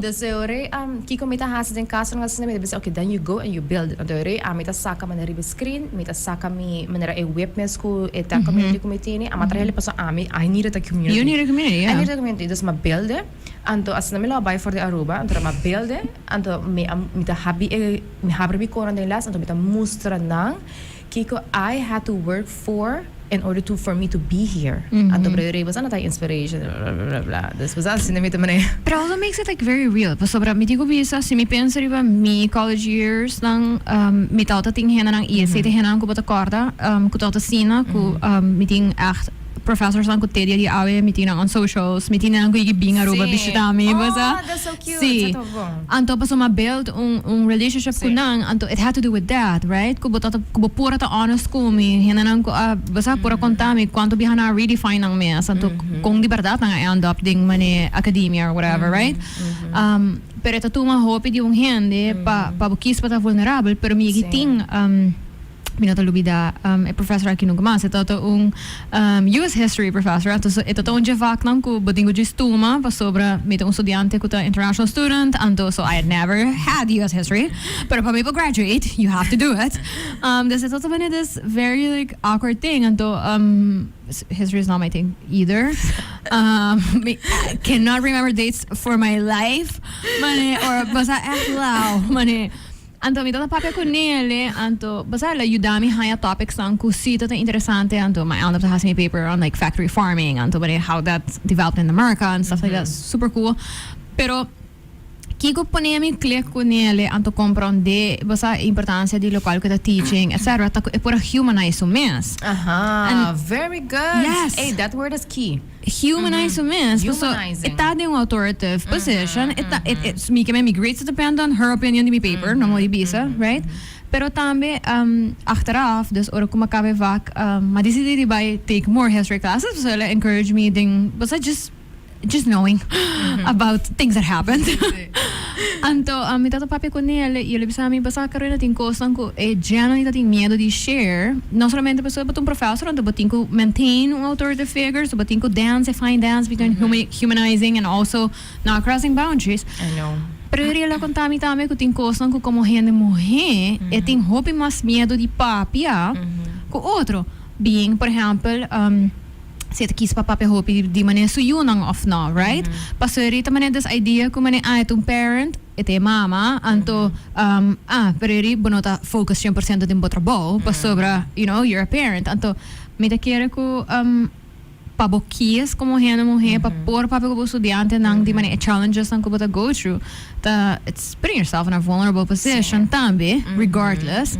Dese ore kiko mita hasi din kaso nga sinemi bisa okay then you go and you build. Ore mita saka manera screen, mita saka mi manera e web mes ko eta community committee ni amatraheli paso I needed a community. You need a community, yeah. I needed a community. Dus ma build anto as namila buy for the Aruba anto ma build anto mita habi mi habri koran de las anto mita mustra nang Kiko, I had to work in order for me to be here. And to breve was tayo inspiration, blah, blah, blah, blah. This was us, sinamita man eh. But also makes it like very real. Pa sobra, miti ko bisa, si mi pensa riba, mi college years lang, mi tauta ting hena ng ESA, te hena ng kubata korda, ku tauta sina, ku miting echt professors lang ko tedia di awe, miting lang on socials, miting lang ko igibing aruba bisitami, basa? Oh, that's so cute. Si, anto pa so ma-build un relationship ko nang, anto it had to do with that, right? Kubo pura ta honest ko, mi hena nang ko, basa pura kontami, kwanto bihana redefine ang mes, anto kung di verdad nga end up ding mani academia or whatever, right? Pero ito tuma hopi di yung hende, pa bukis pa ta vulnerable, pero mi giting, minatulubida e professor aqui no Gamas ito US history professor ito un javak lang ko bading ko stuma pa sobra may un estudiante ko ta international student anto so I had never had US history pero pa may graduate you have to do it this ito man this very like awkward thing anto history is not my thing either I cannot remember dates for my life mane or basta lao mane anto mi tata papia ko nele anto basta la yudami haya topics ang kusita ta interessante anto my end up has me paper on like factory farming anto how that's developed in America and stuff like that super cool pero kiko ponemi click ko nele anto comprende basta importancia di local ko ta teaching etc ta e pura humanize o mes very good yes hey that word is key humanize o mes so ita de un authoritative position it's me que me grades depend on her opinion di mi paper no mo bisa right pero tambe achteraf dus ora kuma kabe vak madisidi di by take more history classes so encourage me ding basta just knowing about things that happened. Anto, mi tata papi ko nele, ele bisa mi basa karoon natin kosang ko, genuinely natin miedo di share, non solamente pa sa batong professor, anto bating ko maintain un authoritative figure, so bating ko dance, fine dance between humanizing and also not crossing boundaries. I know. Pero reala kung tami-tami ko ting kosang ko como hende muhe, ting hopi mas miedo di papia, ko outro, being, por example, se te kis papa pe hopi di mane suyo nang off na right pasorita mane this idea ko mane itong parent ete mama anto pero ri bonota focus 100% din botrabaho pasobra you know you're a parent anto me te quiere ko pabokis como hena muhe pa por pape ko estudiante nang di mane challenges nang ko bota go through it's putting yourself in a vulnerable position tambe regardless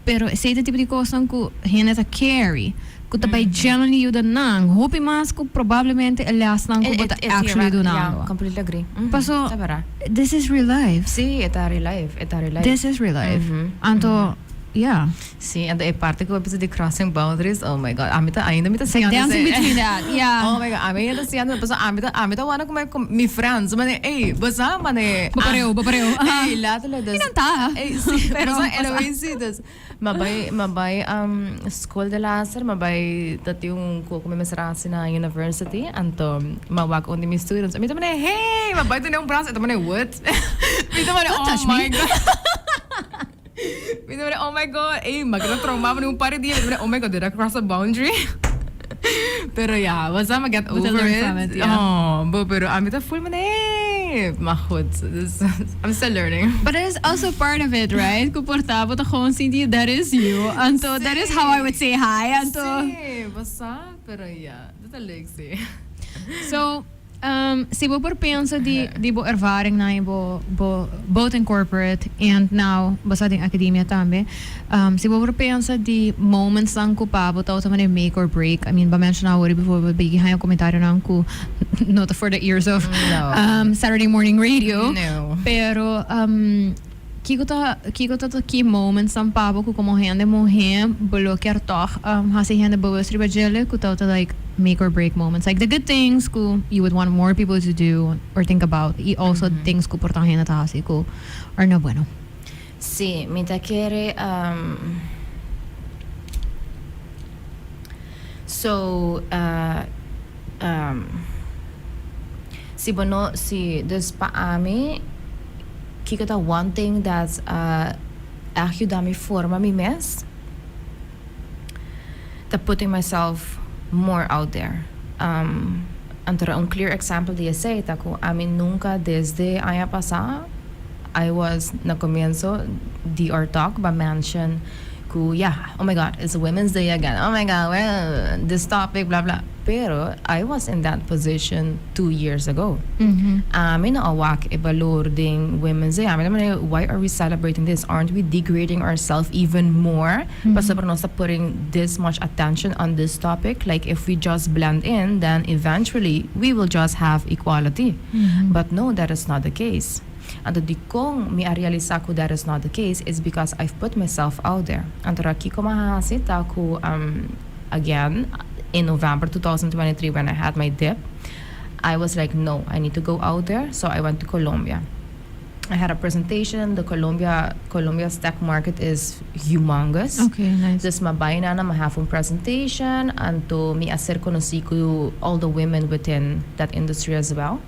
pero se te tipo de coisa ko hena ta carry kutabay genuinely yun nang hopi mas ko probablemente alas lang ko but actually do nang completely agree paso this is real life eta real life this is real life anto yeah sí and parte ko episode de crossing boundaries oh my god amita ainda mita siyando dancing between that yeah oh my god amita siyando paso amita wana ko mi friends mane basa mane bapareo lato la das inanta pero anyway see this mabay school de laser mabay dati yung ko mesrasi na university anto mawag on mi students amita mane hey mabay to yung process ito mane what amita mane oh my god oh my god maganda trauma mo yung pare di oh my god did I cross a boundary pero yeah wasa mag-get over it pero amita full man mahod I'm still learning but it is also part of it right comportable ta gewoon Cindy that is you anto that is how I would say hi anto wasa pero yeah dat Alexi so si bo por pensa di bo ervaring na bo both in corporate and now basta din academia tambe si bo por pensa di moments lang ko pa bo tao man make or break I mean ba mention na wori before bigi hayo komentaryo nang ko not for the ears of Saturday morning radio pero kiko ta ki moments ang pabo ko como hende muhe bloquear toch hasi hende bo sriba jele ko ta like make or break moments like the good things ko you would want more people to do or think about also things ko portang hende ta hasi ko or no bueno sí mi ta quiere so si bono si des pa ami kikata one thing that's ayuda mi forma mi mes to putting myself more out there antara un clear example de ese ko amin nunca desde año pasado I was na comienzo di our talk ba mention oh my God, it's Women's Day again. Oh my God, well, this topic, blah, blah. Pero I was in that position 2 years ago. Amin na awak ibalor ding Women's Day. Amin naman, why are we celebrating this? Aren't we degrading ourselves even more? Basta putting this much attention on this topic. Like if we just blend in, then eventually we will just have equality. But no, that is not the case. And di kong mi-realiza ko that is not the case is because I've put myself out there. And raki ko mahasit ako again in November 2023 when I had my dip. I was like, no, I need to go out there. So I went to Colombia. I had a presentation. The Colombia's tech market is humongous. Okay, nice. Dus mabay na mahafong presentation and to mi-aser ko all the women within that industry as well.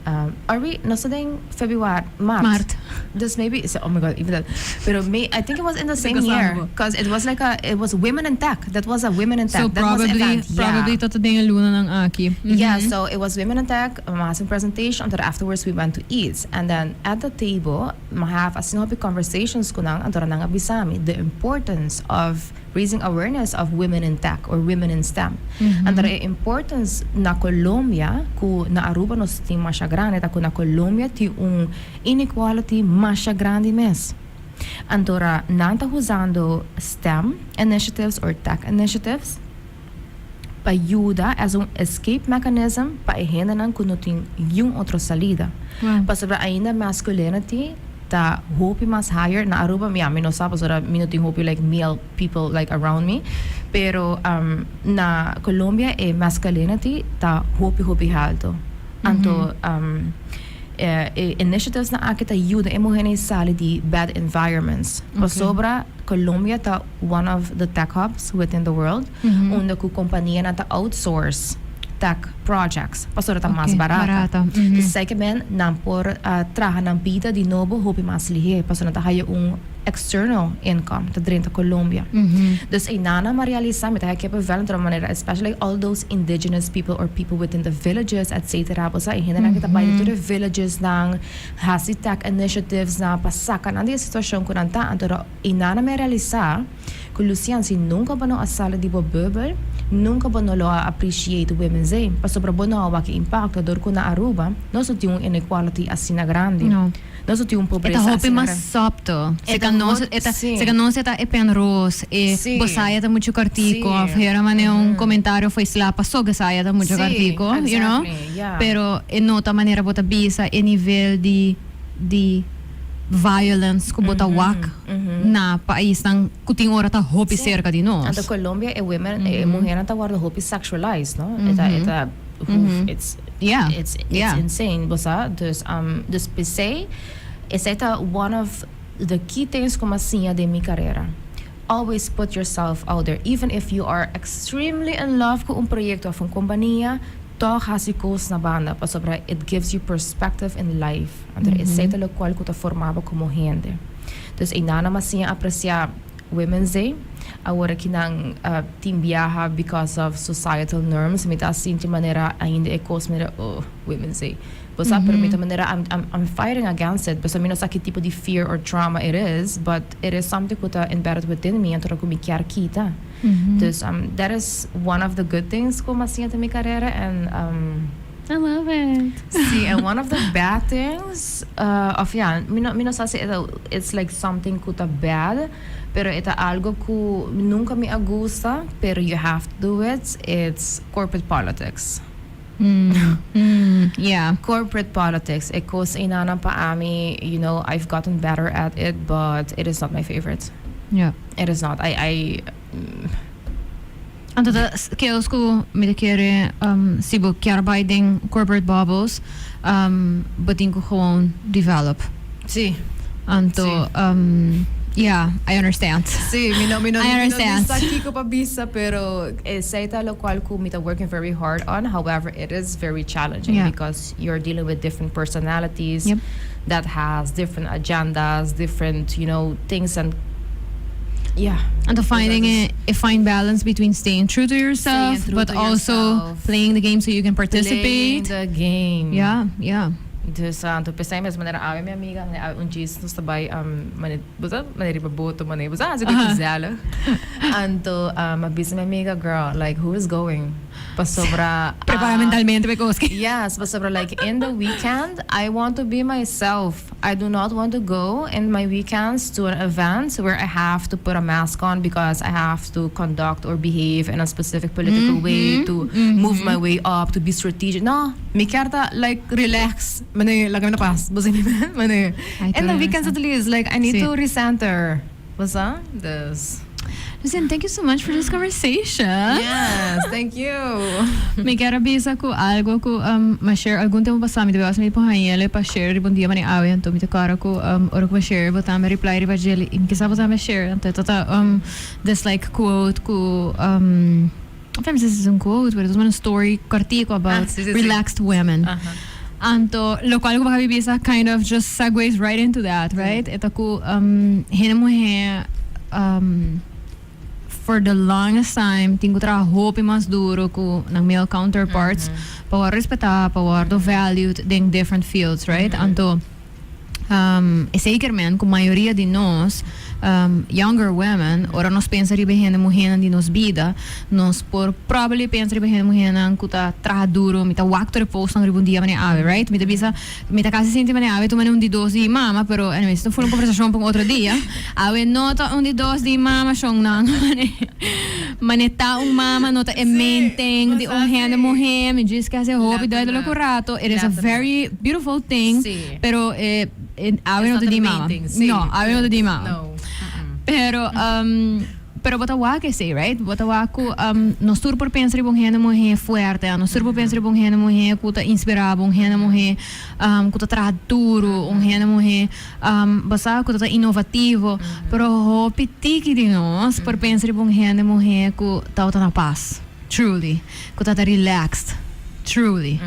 Are we nasa ding February, March? This maybe oh my God, even that. Pero I think it was in the same year because it was women in tech. That was a women in tech. So that probably toto din yung luna ng aki. Yeah, so it was women in tech, a massive presentation. Then afterwards we went to eat, and then at the table, have a sinopi conversations ko nang andora nang abisami the importance of raising awareness of women in tech or women in STEM. And the importance na Colombia ku na Aruba no ting masya grande ta ku na Colombia ti inequality masya grande mes. Andora nanta usando STEM initiatives or tech initiatives payuda as un escape mechanism pa ihenda ng kunuting yung otro salida. Pasabra ainda masculinity ta hope mas higher na Aruba no sapo so minuting hope like male people like around me pero na Colombia masculinity ta hope alto anto initiatives na akita yuda muhe sali di bad environments sobra Colombia ta one of the tech hubs within the world unda ku kompanya na ta outsource tech projects pasura ta mas barata. The second nampor traha ng pita di nobo hopi mas lihe pasura ta hayo external income ta drin ta Colombia. Dus ay nana ma-realiza mi ta kepa valentro manera especially all those indigenous people or people within the villages etc. Basta ay hinana kita bayan to the villages ng hasi tech initiatives na pasakan andi sitwasyon ko nanta antoro inana ma-realiza ko Lucienne si nunca ba no asala di bo bubble nunca ba no lo appreciate Women's Day pasobra bo no awaki impacto dor ko na Aruba no so yung inequality as sinagrande no so yung pobreza eta hopi mas sopto seka non se ta epenros bosaya ta mucho kartiko afera mane un comentario foi slapa so gasaya ta mucho kartiko you know pero nota maneira bota bisa e nível de violence ko bota wak na país ng kuting ora ta hopi cerca de nós. And the Colombia women mujer ta guarda hopi sexualized no it's insane bosa dus pese esta one of the key things como assim de mi carrera. Always put yourself out there even if you are extremely in love con un proyecto of un compañía toch hasikos na banda pasobra it gives you perspective in life and it's lo cual ko ta formaba como hende. Dus inana masinha apreciar Women's Day agora que nang team viaja because of societal norms mita assim de maneira ainda ecosmera Women's Day basta pero mita maneira I'm fighting against it basta mino sa que tipo de fear or trauma it is but it is something that embedded within me antara ko mikyar kita. Dus that is one of the good things ko masinha ta mi carreira and I love it. See, and one of the bad things mino sa it's like something kuta bad, pero ita algo ku nunca mi gusta, pero you have to do it. It's corporate politics. Yeah. Corporate politics. Ekos inana pa ami, I've gotten better at it, but it is not my favorite. Yeah. It is not. Anto da chaos ko midikere sibo kiarbiding corporate bubbles badin ko gewoon develop. Sí. Anto yeah, I understand. Sí, I understand. Aquí ko pa bisa pero seita lo cual ko mita working very hard on. However, it is very challenging because you're dealing with different personalities that has different agendas, different, things and and finding a fine balance between staying true to yourself but also playing the game so you can participate. Playing the game. Yeah. Dus toen pensei mesmo, maneira a minha amiga, um dia nós trabalhamos, maneira boto, maneira, assim, gezellig. Então, uma minha amiga, girl, like, who is going? Pa sobra... Prepara mentalmente, because... Yes, pa sobra, like, in the weekend, I want to be myself. I do not want to go in my weekends to an event where I have to put a mask on because I have to conduct or behave in a specific political way, to move my way up, to be strategic. No, me quero, like, relax. Mane, lagay na pas. Mane. And the weekends at least, like, I need to recenter. Basta? This. Lucienne, thank you so much for this conversation. Yes, thank you. Me quero bisa ko algo ko ma-share algum tempo passado, me deu assim para ele para share bom dia mani awe, então me tocara ko ora ko share botar me reply riba gele, em que sabe me share, então tata this like quote ko I think this is a quote, but it was one story cortico about relaxed women. Anto, lo cual ko bisa kind of just segues right into that, right? Ito ko hene muhe for the longest time, tingo trabaho mas duro ko ng male counterparts, power respetar, power do valued in different fields, right? Anto, zeker men, com maioria de nós, younger women, ora nós pensa riba hene muhena de nos vida, nós por probably pensa riba hene muhena que tá tra duro, mita wakto repouso ng ribun dia mane ave, right? Mita bisa, mita kasi sente mane ave, tu mane um de dos de mama, pero anyway, se for uma conversação para outro dia, ave nota um de dos de mama siyong nang mane ta mama nota ementeng de hene muhe, me diz que hace hobby do lo curato, it is a very beautiful thing, pero ave nota de mama. No, ave nota de mama. No. Pero bota que sei, right? Bota ko nos tur por pensar bom hene muhe fuerte, nos tur por pensar bom hene muhe kuta inspirar bom hene muhe kuta traduro, hene muhe basa kuta inovativo, pero ho pitiki de nós por pensar bom hene muhe ku ta na paz. Truly. Kuta relaxed. Truly.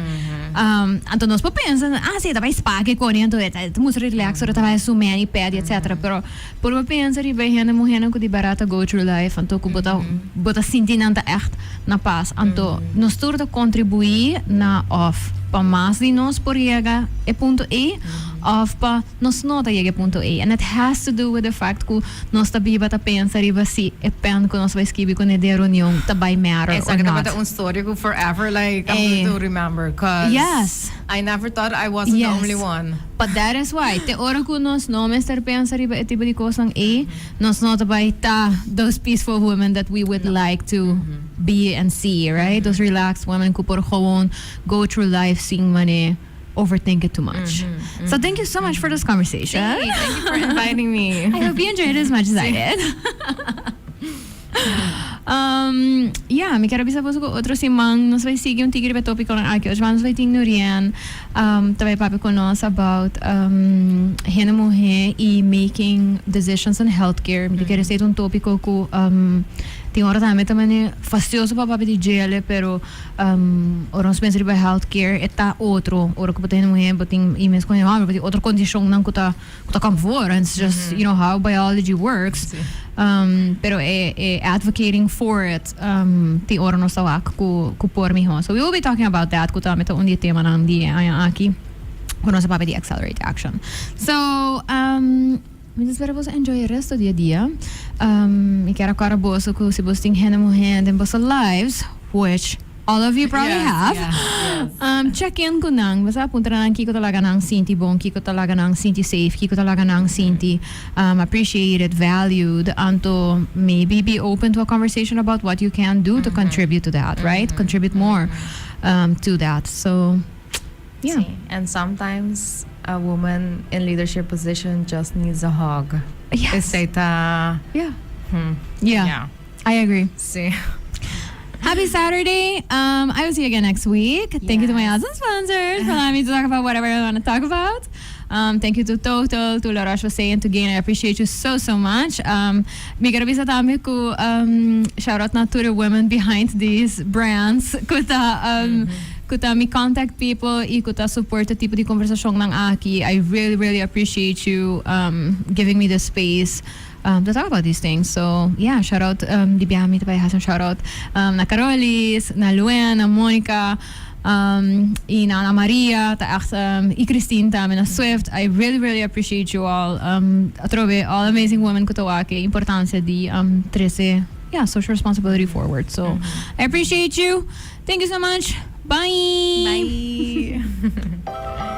Então nós pensamos, sim, tá vai spa que correndo, tu musa relax, ora tá vai sumir e pede, etc. Pero por uma pensa e vai hena morrendo com de barata go through life, então ku bota sentinanta echt na paz. Então nós turda contribuir na off pa mais de nós por chegar e ponto E, of pa nós não tá chegar ponto E. And it has to do with the fact que nós tá biba tá pensa riba si e pen que nós vai escrever com a reunião tá vai matter or not. It's like story ko forever, like I'm going to remember, cause yes, I never thought I wasn't the only one. But that is why te ora ko nós não estar pensa riba e tipo de coisang E, nós não tá vai tá those peaceful women that we would like to be and see, right? Those relaxed women who por gewoon go through life seeing money, overthink it too much. So thank you so much for this conversation. Hey, thank you for inviting me. I hope you enjoyed it as much as I did. Yeah, me quero avisar ko outro simang nos vai seguir tigre be topic lang aqui. Hoje vamos vai ting Nurian também papo com nós about hene muhe e making decisions in healthcare. Me quero ser tópico ko tem hora também fastidioso para papo de gele, pero ora nos pensa riba healthcare eta outro ora ko hene muhe boting imes com outro condition nang ko ta come for, and it's just you know how biology works. Pero advocating for it ti ora nos tawak ku por mi ho. So we will be talking about that ku tamita undi tema nang di aqui con sa papo di accelerate action. So mi spero vos enjoy el resto dia dia. Mi quero agora boso ku si bosting hene muhe and boso lives, which all of you probably have. Yes. Check in ko nang basta punta na kiko talaga nang sinti bon, kiko talaga nang sinti safe, kiko talaga nang sinti appreciated, valued, anto maybe be open to a conversation about what you can do to contribute to that, right? Contribute more to that. So yeah. And sometimes a woman in leadership position just needs a hug. Yes. Yeah. Yeah. I agree. See. Happy Saturday. I will see you again next week. Yes. Thank you to my awesome sponsors for allowing me to talk about whatever I want to talk about. Thank you to Total, to Laura Jose, and to Gain. I appreciate you so much. Me quero bisa tami ko shout out na to the women behind these brands. Kuta me contact people e kuta support the tipo de conversação ng aki. I really appreciate you giving me the space to talk about these things. So yeah, shout out di Biami, shout out na Carolis, na Luen, na Monica, in Ana Maria, ta echt, I Christine, ta Mina Swift. I really, really appreciate you all. Atrobe, all amazing women kutawake, importancia di, trese, yeah, social responsibility forward. So, I appreciate you. Thank you so much. Bye. Bye.